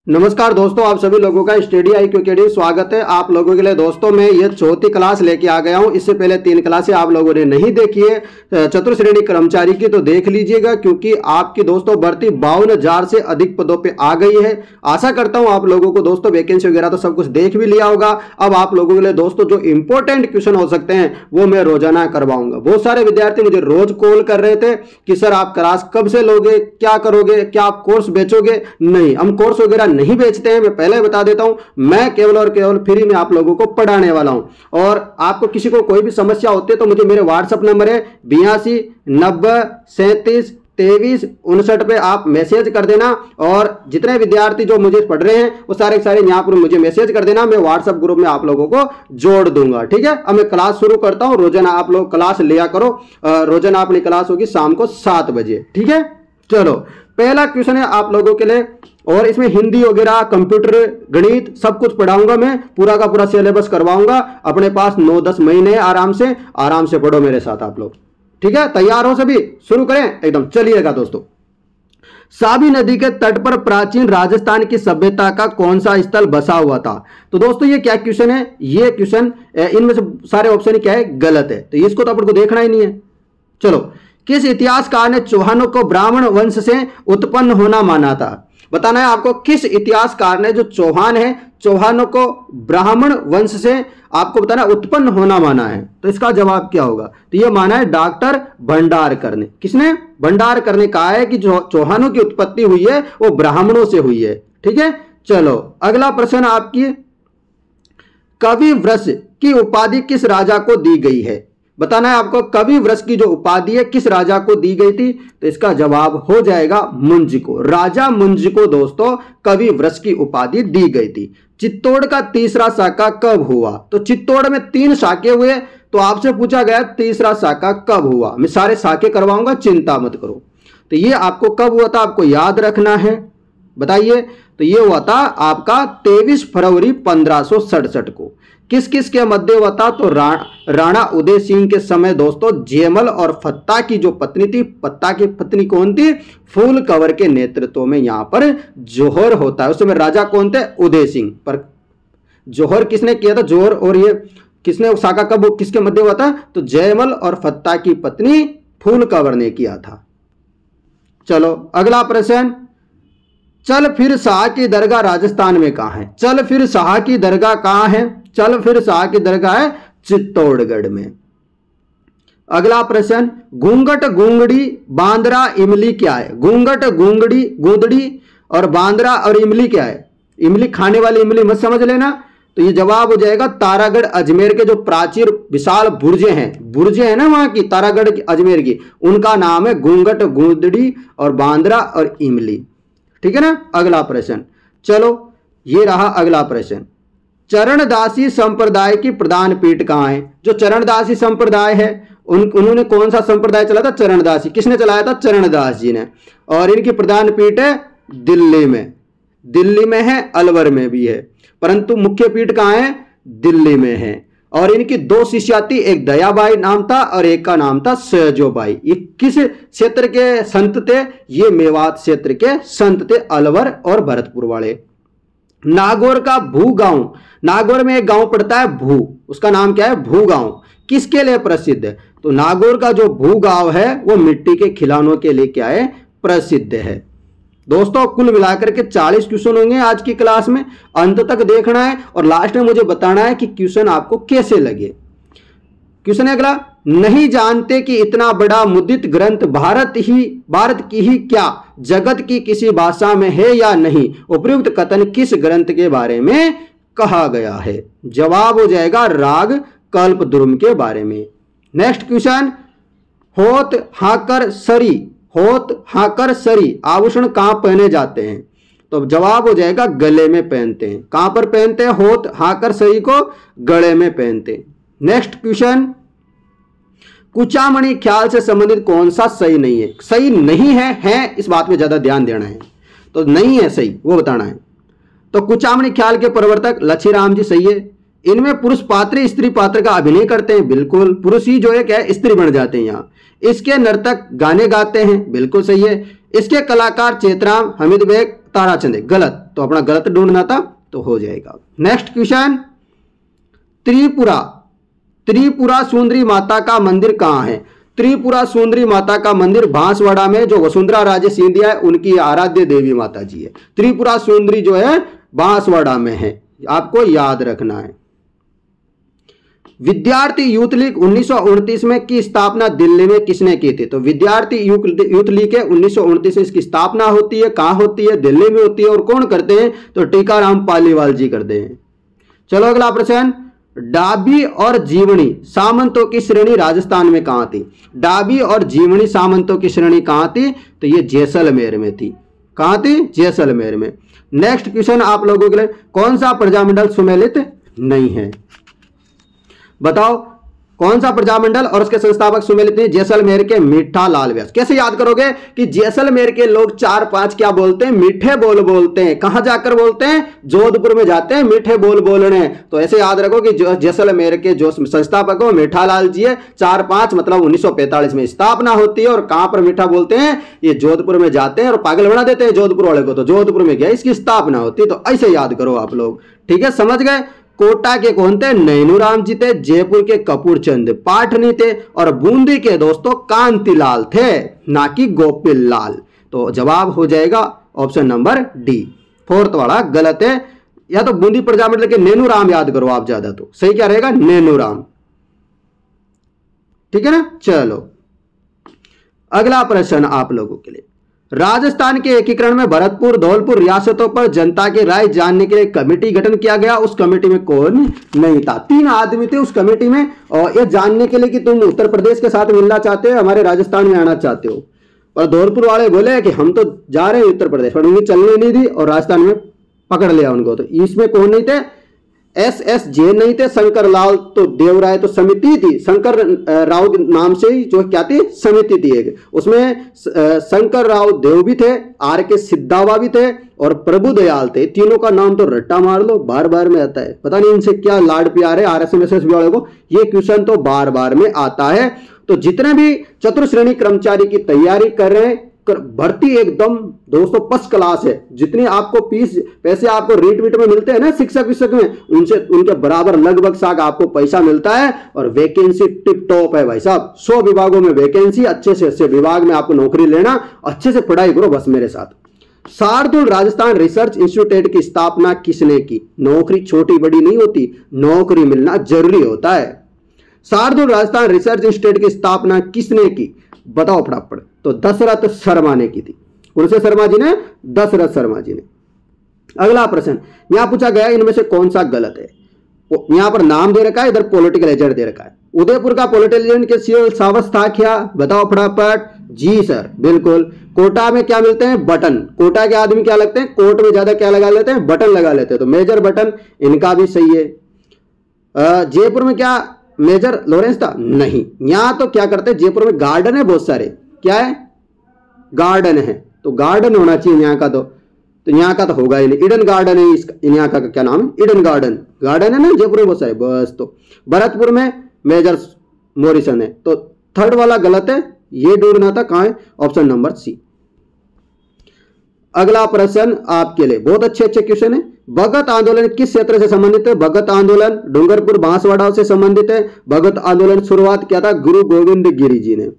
नमस्कार दोस्तों, आप सभी लोगों का स्टडी IQ अकेडमी स्वागत है। आप लोगों के लिए दोस्तों मैं ये चौथी क्लास लेके आ गया हूँ। इससे पहले 3 क्लासें आप लोगों ने नहीं देखी है चतुर्थ श्रेणी कर्मचारी की, तो देख लीजिएगा क्योंकि आपकी दोस्तों भर्ती 52,000 से अधिक पदों पे आ गई है। आशा करता हूँ आप लोगों को दोस्तों वैकेंसी वगैरह तो सब कुछ देख भी लिया होगा। अब आप लोगों के लिए दोस्तों जो इंपॉर्टेंट क्वेश्चन हो सकते हैं वो मैं रोजाना करवाऊंगा। बहुत सारे विद्यार्थी मुझे रोज कॉल कर रहे थे कि सर आप क्लास कब से लोगे, क्या करोगे, क्या आप कोर्स बेचोगे? नहीं, हम कोर्स वगैरह नहीं बेचते हैं। मैं पहले बता देता हूं, मैं केवल और केवल फ्री में आप लोगों को पढ़ाने वाला हूं। और आपको किसी को कोई भी समस्या होती है तो मुझे मेरे व्हाट्सएप नंबर है 82 90 37 23 59 पे आप मैसेज कर देना। और जितने विद्यार्थी जो मुझे पढ़ रहे हैं वो सारे यहाँ पर मुझे मैसेज कर देना, मैं व्हाट्सएप ग्रुप में आप लोगों को जोड़ दूंगा। ठीक है, अब मैं क्लास शुरू करता हूं। रोजाना आप लोग क्लास लिया करो। रोजाना अपनी क्लास होगी शाम को 7 बजे। ठीक है, चलो पहला क्वेश्चन है आप लोगों के लिए, और इसमें हिंदी वगैरह, कंप्यूटर, गणित सब कुछ पढ़ाऊंगा। मैं पूरा का पूरा सिलेबस करवाऊंगा। अपने पास 9-10 महीने आराम से पढ़ो मेरे साथ आप लोग। ठीक है, तैयार हो सभी? शुरू करें एकदम। चलिएगा दोस्तों, साबी नदी के तट पर प्राचीन राजस्थान की सभ्यता का कौन सा स्थल बसा हुआ था? तो दोस्तों ये क्या क्वेश्चन है? ये क्वेश्चन इनमें से सारे ऑप्शन क्या है? गलत है, तो इसको तो अपन को देखना ही नहीं है। चलो, किस इतिहासकार ने चौहानों को ब्राह्मण वंश से उत्पन्न होना माना था? बताना है आपको किस इतिहासकार ने जो चौहान है, चौहानों को ब्राह्मण वंश से आपको बताना उत्पन्न होना माना है। तो इसका जवाब क्या होगा? तो ये माना है डॉक्टर भंडारकर ने। किसने? भंडारकर ने कहा है कि जो चौहानों की उत्पत्ति हुई है वो ब्राह्मणों से हुई है। ठीक है, चलो अगला प्रश्न आपकी, कवि वृष की उपाधि किस राजा को दी गई है? बताना है आपको कवि वृष की जो उपाधि है किस राजा को दी गई थी? तो इसका जवाब हो जाएगा मुंज को। राजा मुंज को दोस्तों कवि वृष की उपाधि दी गई थी। चित्तौड़ का तीसरा साका कब हुआ? तो चित्तौड़ में 3 साके हुए, तो आपसे पूछा गया तीसरा साका कब हुआ। मैं सारे साके करवाऊंगा, चिंता मत करो। तो ये आपको कब हुआ था आपको याद रखना है, बताइए। तो ये हुआ था आपका 23 फरवरी 1567 को। किस किस के मध्य हुआ था? तो राणा उदय सिंह के समय दोस्तों जयमल और फत्ता की जो पत्नी थी, फत्ता की पत्नी कौन थी? फूल कंवर के नेतृत्व में यहाँ पर जोहर होता है। उस समय राजा कौन थे? उदय सिंह। पर जोहर किसने किया था? जोहर और ये किसने साका कब किसके मध्य हुआ था? तो जयमल और फत्ता की पत्नी फूल कंवर ने किया था। चलो अगला प्रश्न, चल फिर शाह की दरगाह राजस्थान में कहां है? चल फिर शाह की दरगाह कहां है? चल फिर शाह की दरगाह है चित्तौड़गढ़ में। अगला प्रश्न, घूंघट घूंगड़ी बांद्रा इमली क्या है? घूंघट घूंगड़ी गूंदड़ी और बांद्रा और इमली क्या है? इमली खाने वाली इमली मत समझ लेना। तो ये जवाब हो जाएगा तारागढ़ अजमेर के जो प्राचीन विशाल बुर्जे हैं ना वहां की, तारागढ़ की अजमेर की, उनका नाम है घूंघट गूंदड़ी और बांद्रा और इमली। ठीक है ना। अगला प्रश्न, चलो ये रहा अगला प्रश्न, चरणदासी संप्रदाय की प्रधान पीठ कहां है? जो चरणदासी संप्रदाय है उन्होंने कौन सा संप्रदाय चला था? चरणदासी। किसने चलाया था? चरणदास जी ने। और इनकी प्रधान पीठ है दिल्ली में। दिल्ली में है, अलवर में भी है, परंतु मुख्य पीठ कहां है? दिल्ली में है। और इनकी 2 शिष्या थी, एक दयाबाई नाम था और एक का नाम था सयाजीबाई। ये किस क्षेत्र के संत थे? ये मेवात क्षेत्र के संत थे, अलवर और भरतपुर वाले। नागौर का भू गांव, नागौर में एक गांव पड़ता है भू, उसका नाम क्या है? भू गांव। किसके लिए प्रसिद्ध है? तो नागौर का जो भू गांव है वो मिट्टी के खिलौनों के लिए क्या है? प्रसिद्ध है। दोस्तों कुल मिलाकर के 40 क्वेश्चन होंगे आज की क्लास में, अंत तक देखना है और लास्ट में मुझे बताना है कि क्वेश्चन आपको कैसे लगे। क्वेश्चन अगला, नहीं जानते कि इतना बड़ा मुद्रित ग्रंथ भारत की ही क्या जगत की किसी भाषा में है या नहीं? उपयुक्त कथन किस ग्रंथ के बारे में कहा गया है? जवाब हो जाएगा राग कल्पद्रुम के बारे में। नेक्स्ट क्वेश्चन, होत हाकर सरी आभूषण कहां पहने जाते हैं? तो जवाब हो जाएगा गले में पहनते हैं। कहां पर पहनते हैं? होत हाकर सरी को गले में पहनते हैं। नेक्स्ट क्वेश्चन, कुचामणि ख्याल से संबंधित कौन सा सही नहीं है? सही नहीं है इस बात में ज्यादा ध्यान देना है। तो नहीं है सही, वो बताना है। तो कुचामणि ख्याल के प्रवर्तक लच्छीराम जी सही है। इनमें पुरुष पात्र स्त्री पात्र का अभिनय करते हैं, बिल्कुल। पुरुष ही जो है क्या है? स्त्री बन जाते हैं यहाँ। इसके नर्तक गाने गाते हैं, बिल्कुल सही है। इसके कलाकार चेतराम, हमीद बेग, ताराचंद है, गलत, तो अपना गलत ढूंढना था तो हो जाएगा। नेक्स्ट क्वेश्चन, त्रिपुरा, त्रिपुरा सुंदरी माता का मंदिर कहाँ है? त्रिपुरा सुंदरी माता का मंदिर बांसवाड़ा में, जो वसुंधरा राजे सिंधिया है उनकी आराध्य देवी माता जी है। त्रिपुरा सुंदरी जो है बांसवाड़ा में है, आपको याद रखना है। विद्यार्थी यूथ लीग 1929 में की स्थापना दिल्ली में किसने की थी? तो विद्यार्थी यूथ लीग है 1929 में इसकी स्थापना होती है, कहां होती है? दिल्ली में होती है। और कौन करते हैं? तो टीकाराम पालीवाल जी करते हैं। चलो अगला प्रश्न, डाबी और जीवनी सामंतों की श्रेणी राजस्थान में कहां थी? डाबी और जीवनी सामंतों की श्रेणी कहां थी? तो ये जैसलमेर में थी। कहां थी? जैसलमेर में। नेक्स्ट क्वेश्चन आप लोगों के लिए, कौन सा प्रजामंडल सुमेलित नहीं है? बताओ कौन सा प्रजामंडल और उसके संस्थापक सुमेलित हैं? जैसलमेर के मीठा लाल व्यास। कैसे याद करोगे कि जैसलमेर के लोग 4-5 क्या बोलते हैं? मीठे बोल बोलते हैं। कहां जाकर बोलते हैं? जोधपुर में जाते हैं मीठे बोल बोलने। तो ऐसे याद रखो कि जैसलमेर के जो संस्थापक हो मीठा लाल जी है। 4-5 मतलब 1945 में स्थापना होती है। और कहां पर मीठा बोलते हैं? ये जोधपुर में जाते हैं और पागल बना देते हैं जोधपुर वाले को। तो जोधपुर में गया इसकी स्थापना होती है। तो ऐसे याद करो आप लोग, ठीक है, समझ गए। कोटा के कौन थे? नैनूराम जी थे। जयपुर के कपूर चंद पाठनी थे। और बूंदी के दोस्तों कांतिलाल थे, ना कि गोपिल लाल। तो जवाब हो जाएगा ऑप्शन नंबर डी, फोर्थ वाला गलत है। या तो बूंदी प्रजामंडल के नैनूराम याद करो आप ज्यादा, तो सही क्या रहेगा? नैनूराम, ठीक है ना। चलो अगला प्रश्न आप लोगों के लिए, राजस्थान के एकीकरण में भरतपुर धौलपुर रियासतों पर जनता की राय जानने के लिए कमेटी गठन किया गया। उस कमेटी में कौन नहीं था? 3 आदमी थे उस कमेटी में। और ये जानने के लिए कि तुम उत्तर प्रदेश के साथ मिलना चाहते हो, हमारे राजस्थान में आना चाहते हो। और धौलपुर वाले बोले कि हम तो जा रहे हैं उत्तर प्रदेश, पर उन्हें चलने नहीं दी और राजस्थान में पकड़ लिया उनको। तो इसमें कौन नहीं थे? SS जैन नहीं थे। शंकर लाल तो देवराय तो समिति थी, शंकर राव नाम से ही जो क्या थी? समिति थी एक। उसमें शंकर राव देव भी थे, RK सिद्धावा भी थे और प्रभु दयाल थे। तीनों का नाम तो रट्टा मार लो, बार बार में आता है। पता नहीं इनसे क्या लाड प्यार है RSMSS वाले को, ये क्वेश्चन तो बार बार में आता है। तो जितने भी चतुर्श्रेणी कर्मचारी की तैयारी कर रहे हैं, भर्ती एकदम दोस्तों फर्स्ट क्लास है। जितने आपको पैसे आपको रीट में मिलते हैं ना शिक्षक विषक में, उनसे उनके बराबर लगभग साग आपको पैसा मिलता है। और वैकेंसी टिप टॉप है भाई साहब, 100 विभागों में वैकेंसी। अच्छे से अच्छे विभाग में आपको नौकरी लेना, अच्छे से पढ़ाई करो बस मेरे साथ। शार्दुल राजस्थान रिसर्च इंस्टीट्यूट की स्थापना किसने की? नौकरी छोटी बड़ी नहीं होती, नौकरी मिलना जरूरी होता है। शार्दुल राजस्थान रिसर्च इंस्टीट्यूट की स्थापना किसने की? बताओ फटाफट। तो दशरथ शर्मा ने की थी। कौन से शर्मा जी ने? दशरथ शर्मा जी ने। अगला प्रश्न यहां पूछा गया, इनमें से कौन सा गलत है? यहां पर नाम दे रखा है, इधर पॉलिटिकल एजेंट दे रखा है। उदयपुर का पॉलिटिकल एजेंट के सीओ सावस था क्या? बताओ फटाफट। जी सर, बिल्कुल। कोटा में क्या मिलते हैं? बटन। कोटा के आदमी क्या लगते हैं? कोट में ज्यादा क्या लगा लेते हैं? बटन लगा लेते हैं। तो मेजर बटन, इनका भी सही है। जयपुर में क्या मेजर लॉरेंस था? नहीं। यहां तो क्या करते हैं, जयपुर में गार्डन है बहुत सारे। क्या है? गार्डन है, तो गार्डन होना चाहिए यहाँ का। तो यहाँ का तो होगा ही नहीं। ईडन गार्डन है इसका, यहाँ का क्या नाम है? Eden garden. गार्डन है ना जयपुर में बहुत सारे, बस। तो भरतपुर में मेजर मॉरिसन है। तो थर्ड वाला गलत है, ये ढूंढना था कहां है? Option number C. अगला प्रश्न आपके लिए बहुत अच्छे क्वेश्चन है। भगत आंदोलन किस क्षेत्र से संबंधित है? भगत आंदोलन डूंगरपुर बांसवाड़ा से संबंधित है। भगत आंदोलन शुरुआत किया था गुरु गोविंद गिरी जी ने।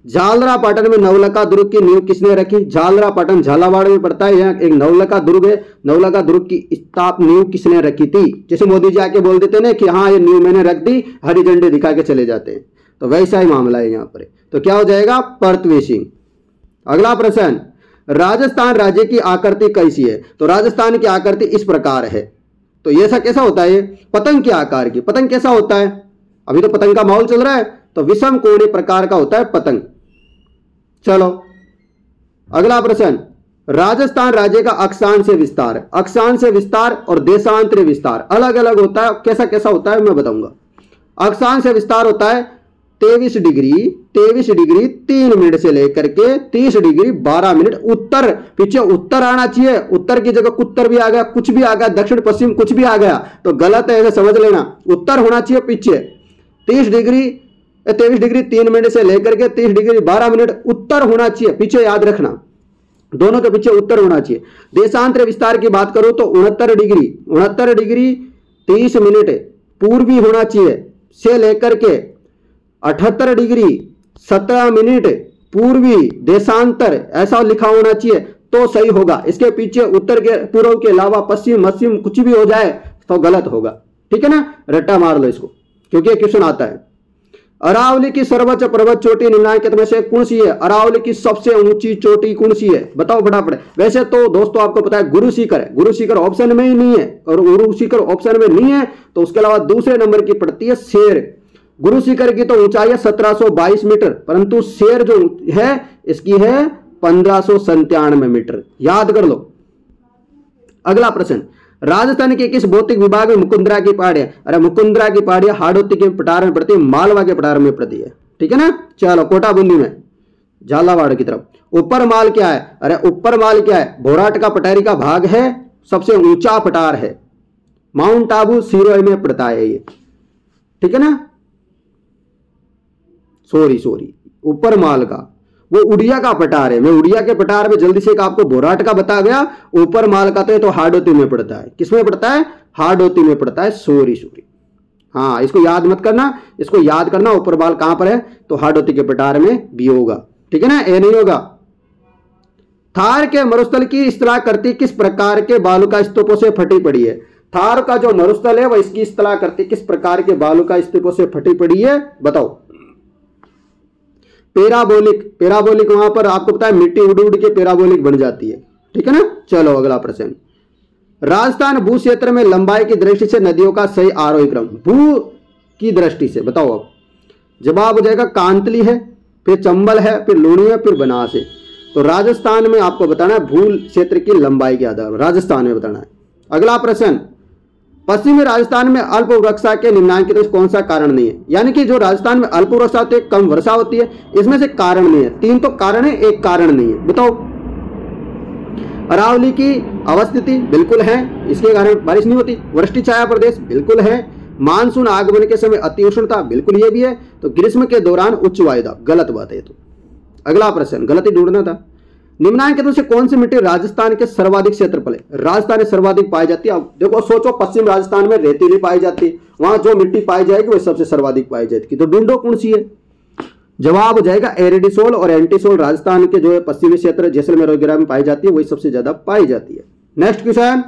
झालरा पाटन में नवलखा दुर्ग की नींव किसने रखी? झालरा पाटन झालावाड़ में पड़ता है, यहाँ एक नवलखा दुर्ग है। नवलखा दुर्ग की नींव किसने रखी थी? जैसे मोदी जी आके बोल देते ना कि हाँ ये नींव मैंने रख दी, हरी झंडे दिखा के चले जाते हैं। तो वैसा ही मामला है यहाँ पर। तो क्या हो जाएगा? पृथ्वी सिंह। अगला प्रश्न, राजस्थान राज्य की आकृति कैसी है? तो राजस्थान की आकृति इस प्रकार है। तो ये ऐसा कैसा होता है? पतंग के आकार की। पतंग कैसा होता है? अभी तो पतंग का माहौल चल रहा है, तो विषम कोणीय प्रकार का होता है पतंग। चलो अगला प्रश्न, राजस्थान राज्य का अक्षांश विस्तार। अक्षांश विस्तार और देशांतरी विस्तार अलग अलग होता है। कैसा कैसा होता है मैं बताऊंगा। अक्षांश विस्तार होता है 23 डिग्री 3 मिनट से लेकर के 30 डिग्री 12 मिनट। उत्तर, पीछे उत्तर आना चाहिए, उत्तर की जगह कुत्तर भी आ गया, कुछ भी आ गया, दक्षिण पश्चिम कुछ भी आ गया तो गलत है, ऐसे समझ लेना। उत्तर होना चाहिए पीछे। 23 डिग्री 3 मिनट से लेकर के 30 डिग्री 12 मिनट उत्तर होना चाहिए, पीछे याद रखना। दोनों के पीछे उत्तर होना चाहिए। देशांतर विस्तार की बात करूं तो 69 डिग्री 30 मिनट पूर्वी होना चाहिए से लेकर के 78 डिग्री 17 मिनट पूर्वी देशांतर ऐसा लिखा होना चाहिए तो सही होगा। इसके पीछे उत्तर के पूर्व के अलावा पश्चिम मश्चिम कुछ भी हो जाए तो गलत होगा। ठीक है ना, रट्टा मार लो इसको क्योंकि क्वेश्चन आता है। अरावली की सर्वोच्च पर्वत चोटी निम्नलिखित में से कौन सी है? अरावली की सबसे ऊंची चोटी कौन सी है? बताओ फटाफट। वैसे तो दोस्तों आपको पता है गुरु शिखर है, गुरु शिखर ऑप्शन में ही नहीं है, और गुरु शिखर ऑप्शन में नहीं है तो उसके अलावा दूसरे नंबर की पड़ती है शेर। गुरु शिखर की तो ऊंचाई है 1722 मीटर, परंतु शेर जो है इसकी है 1597 मीटर। याद कर लो। अगला प्रश्न, राजस्थान के किस भौतिक विभाग में मुकुंदरा की पहाड़ियां? अरे मुकुंदरा की पहाड़ियां हाड़ौती के पठार में पड़ती है, मालवा के पठार में पड़ती है। ठीक है ना, चलो कोटा बूंदी में झालावाड़ की तरफ। ऊपर माल क्या है? अरे ऊपर माल क्या है? भोराट का पठारी का भाग है, सबसे ऊंचा पठार है, माउंट आबू सिरोही में पड़ता है ये। ठीक है ना, सॉरी ऊपर माल का वो उड़िया का पठार है। मैं उड़िया के पठार में जल्दी से एक आपको भोराट का बता गया। ऊपर माल का तो हाड़ौती में पड़ता है। किसमें पड़ता है? हाड़ौती में पड़ता है। सॉरी हाँ, इसको याद मत करना, इसको याद करना ऊपर माल कहां पर है तो हाड़ौती के पठार में भी होगा। ठीक है ना, ये नहीं होगा। थार के मरुस्थल की स्थलाकृति किस प्रकार के बालुका स्तूपों से फटी पड़ी है? थार का जो मरुस्थल है वह इसकी स्थलाकृति किस प्रकार के बालुका स्तूपों से फटी पड़ी है? बताओ। पैराबोलिक वहां पर आपको पता है मिट्टी उड़ उड़ के पैराबोलिक बन जाती है। ठीक है ना, चलो अगला प्रश्न। राजस्थान भू क्षेत्र में लंबाई की दृष्टि से नदियों का सही आरोही क्रम, भू की दृष्टि से बताओ। अब जवाब हो जाएगा कांतली है, फिर चंबल है, फिर लूणी है, फिर बनास है। तो राजस्थान में आपको बताना है भू क्षेत्र की लंबाई के आधार पर राजस्थान में बताना है। अगला प्रश्न, पश्चिमी राजस्थान में अल्प वर्षा के निम्नलिखित में कौन सा कारण नहीं है? यानी कि जो राजस्थान में अल्प वर्षा होती है, कम वर्षा होती है, इसमें से कारण नहीं है। 3 तो कारण है, एक कारण नहीं है। बताओ। अरावली की अवस्थिति बिल्कुल है, इसके कारण बारिश नहीं होती। वृष्टि छाया प्रदेश बिल्कुल है। मानसून आगमन के समय अति उष्णता बिल्कुल ये भी है। तो ग्रीष्म के दौरान उच्च वायुदाब गलत बात है। तो अगला प्रश्न गलत ही ढूंढना था। निम्नलिखित में से कौन सी मिट्टी राजस्थान के सर्वाधिक क्षेत्रफल है? राजस्थान में सर्वाधिक पाई जाती है। अब देखो सोचो, पश्चिम राजस्थान में रेतीली पाई जाती है, वहां जो मिट्टी पाई जाएगी वह सबसे सर्वाधिक पाई जाएगी। तो ढूंढो कौन सी है? जवाब हो जाएगा एरिडिसोल और एंटीसोल। राजस्थान के जो है पश्चिमी क्षेत्र जैसलमेर वगैरह में पाई जाती है, वही सबसे ज्यादा पाई जाती है। नेक्स्ट क्वेश्चन,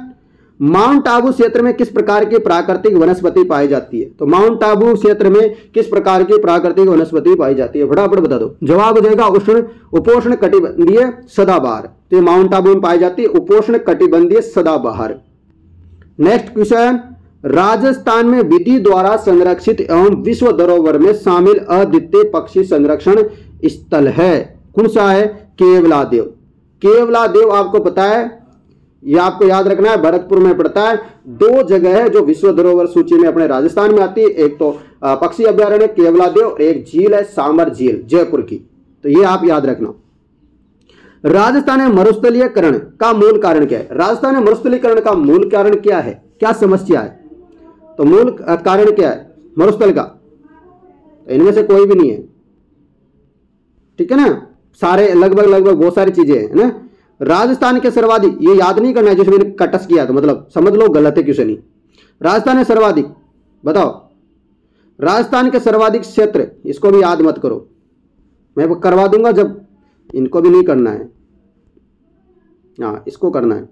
माउंट आबू क्षेत्र में किस प्रकार की प्राकृतिक वनस्पति पाई जाती है? तो माउंट आबू क्षेत्र में किस प्रकार की प्राकृतिक वनस्पति पाई जाती है? फटाफट बता दो। जवाब हो जाएगा उपोष्ण कटिबंधीय सदाबहार। तो माउंट आबू में पाई जाती है उपोष्ण कटिबंधीय सदाबहार। नेक्स्ट क्वेश्चन, राजस्थान में विधि द्वारा संरक्षित एवं विश्व धरोहर में शामिल अद्वितीय पक्षी संरक्षण स्थल है कौन सा है? केवलादेव। केवलादेव आपको पता है, यह आपको याद रखना है, भरतपुर में पड़ता है। 2 जगह है जो विश्व धरोहर सूची में अपने राजस्थान में आती है। एक तो पक्षी अभ्यारण्य केवलादेव, एक झील है सांबर झील जयपुर की। तो ये आप याद रखना। राजस्थान में मरुस्थलीकरण का मूल कारण क्या है? राजस्थान में मरुस्थलीकरण का मूल कारण क्या है? क्या समस्या है? तो मूल कारण क्या है मरुस्थल का? तो इनमें से कोई भी नहीं है। ठीक है ना, सारे लगभग बहुत सारी चीजें है ना। राजस्थान के सर्वाधिक, ये याद नहीं करना है जैसे मैंने कटस किया तो मतलब समझ लो गलत है क्वेश्चन ही। राजस्थान में सर्वाधिक बताओ, राजस्थान के सर्वाधिक क्षेत्र, इसको भी याद मत करो, मैं करवा दूंगा जब, इनको भी नहीं करना है। हाँ, इसको करना है।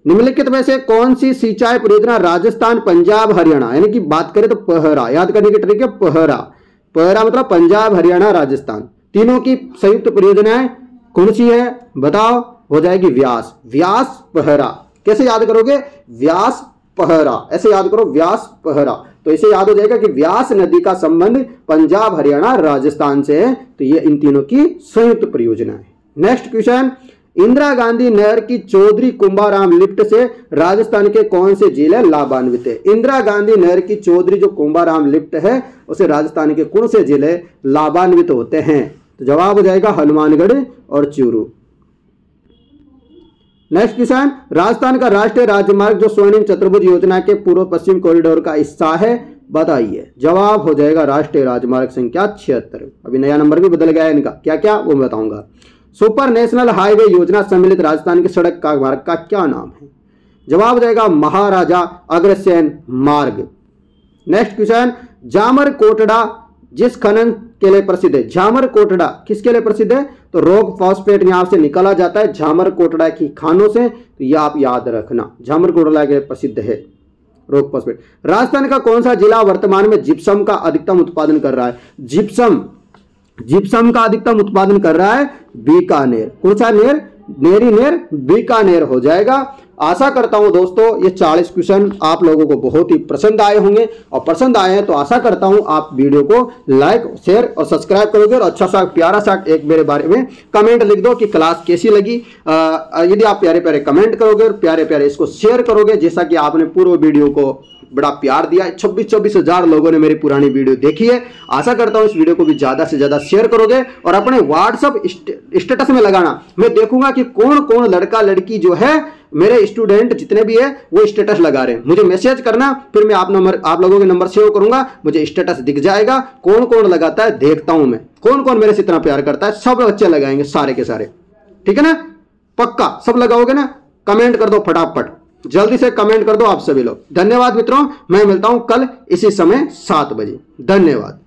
निम्नलिखित में से कौन सी सिंचाई परियोजना राजस्थान पंजाब हरियाणा, यानी कि बात करें तो पहरा, याद करने की ट्रिक है पहरा। पहरा मतलब पंजाब हरियाणा राजस्थान, तीनों की संयुक्त परियोजनाएं कौन सी है? बताओ। हो जाएगी व्यास। व्यास पहरा। कैसे याद करोगे? व्यास पहरा, ऐसे याद करो, व्यास पहरा। तो इसे याद हो जाएगा कि व्यास नदी का संबंध पंजाब हरियाणा राजस्थान से है। तो ये इन तीनों की संयुक्त परियोजना है। नेक्स्ट क्वेश्चन, इंदिरा गांधी नहर की चौधरी कुंभाराम लिफ्ट से राजस्थान के कौन से जिले लाभान्वित है? इंदिरा गांधी नहर की चौधरी जो कुंभाराम लिफ्ट है उसे राजस्थान के कौन से जिले लाभान्वित होते हैं? तो जवाब हो जाएगा हनुमानगढ़ और चूरू। नेक्स्ट क्वेश्चन, राजस्थान का राष्ट्रीय राजमार्ग जो स्वर्णिम चतुर्भुज योजना के पूर्व पश्चिम कॉरिडोर का हिस्सा है, बताइए। जवाब हो जाएगा राष्ट्रीय राजमार्ग संख्या 76। अभी नया नंबर भी बदल गया है इनका, क्या क्या वो मैं बताऊंगा। सुपर नेशनल हाईवे योजना सम्मिलित राजस्थान की सड़क का मार्ग का क्या नाम है? जवाब देगा महाराजा अग्रसेन मार्ग। नेक्स्ट क्वेश्चन, जामर कोटड़ा जिस खनन के लिए प्रसिद्ध है, झामर कोटड़ा किसके लिए प्रसिद्ध है? तो रॉक फॉस्फेट यहां से निकाला जाता है झामर कोटड़ा की खानों से, तो यह आप याद रखना, झामर कोटड़ा के लिए प्रसिद्ध है रॉक फॉस्फेट। राजस्थान का कौन सा जिला वर्तमान में जिप्सम का अधिकतम उत्पादन कर रहा है? जिप्सम का अधिकतम उत्पादन कर रहा है बीकानेर। कौन सा नेर? नेर बीकानेर हो जाएगा। आशा करता हूं दोस्तों ये 40 क्वेश्चन आप लोगों को बहुत ही पसंद आए होंगे, और पसंद आए हैं तो आशा करता हूं आप वीडियो को लाइक शेयर और सब्सक्राइब करोगे, और अच्छा सा प्यारा सा एक मेरे बारे में कमेंट लिख दो कि क्लास कैसी लगी। यदि आप प्यारे प्यारे कमेंट करोगे और प्यारे प्यारे इसको शेयर करोगे, जैसा कि आपने पूर्व वीडियो को बड़ा प्यार दिया, 26-26 हजार लोगों ने मेरी पुरानी वीडियो देखी है। आशा करता हूं इस वीडियो को भी ज्यादा से ज्यादा शेयर करोगे और अपने व्हाट्सएप स्टेटस में लगाना। मैं देखूंगा कि कौन कौन लड़का लड़की जो है, मेरे स्टूडेंट जितने भी है वो स्टेटस लगा रहे हैं, मुझे मैसेज करना, फिर मैं आप लोगों के नंबर सेव करूंगा, मुझे स्टेटस दिख जाएगा कौन कौन लगाता है, देखता हूं मैं कौन कौन मेरे से इतना प्यार करता है। सब बच्चे लगाएंगे सारे के सारे, ठीक है ना? पक्का सब लगाओगे ना? कमेंट कर दो फटाफट, जल्दी से कमेंट कर दो आप सभी लोग। धन्यवाद मित्रों, मैं मिलता हूं कल इसी समय 7 बजे। धन्यवाद।